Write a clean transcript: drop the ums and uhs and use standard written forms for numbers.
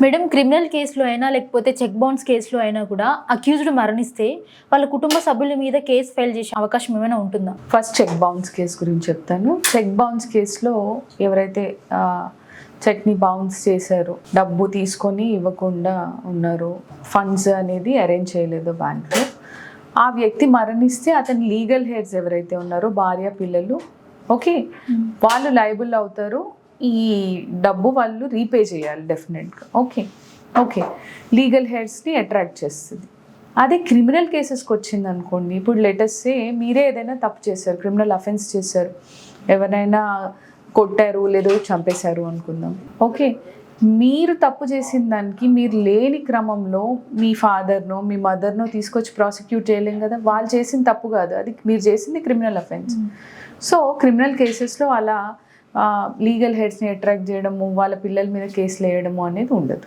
Madam, criminal కేసులో అయినా లేకపోతే చెక్ బౌన్స్ కేసులో అయినా కూడా అక్యూజ్డ్ మరణిస్తే వాళ్ళ కుటుంబ సభ్యుల మీద కేసు ఫైల్ చేసే అవకాశం ఏమైనా ఉంటుందా? ఫస్ట్ చెక్ బౌన్స్ కేసు గురించి చెప్తాను. చెక్ బౌన్స్ కేసులో ఎవరైతే చెక్ని బౌన్స్ చేశారు, డబ్బు తీసుకొని ఇవ్వకుండా ఉన్నారు, ఫండ్స్ అనేది అరేంజ్ చేయలేదు బ్యాంక్లో, ఆ వ్యక్తి మరణిస్తే అతని లీగల్ హెడ్స్ ఎవరైతే ఉన్నారో భార్య పిల్లలు, ఓకే, వాళ్ళు లయబుల్ అవుతారు. ఈ డబ్బు వాళ్ళు రీపే చేయాలి డెఫినెట్గా. ఓకే ఓకే లీగల్ హెడ్స్ని అట్రాక్ట్ చేస్తుంది. అదే క్రిమినల్ కేసెస్కి వచ్చింది అనుకోండి, ఇప్పుడు లెటర్సే మీరే ఏదైనా తప్పు చేశారు, క్రిమినల్ అఫెన్స్ చేశారు, ఎవరైనా కొట్టారు లేదా చంపేశారు అనుకుందాం. ఓకే, మీరు తప్పు చేసిన దానికి మీరు లేని క్రమంలో మీ ఫాదర్నో మీ మదర్నో తీసుకొచ్చి ప్రాసిక్యూట్ చేయలేం కదా. వాళ్ళు చేసిన తప్పు కాదు, అది మీరు చేసింది క్రిమినల్ అఫెన్స్. సో క్రిమినల్ కేసెస్లో అలా లీగల్ హెడ్స్ని అట్రాక్ట్ చేయడము, వాళ్ళ పిల్లల మీద కేసులు వేయడము అనేది ఉండదు.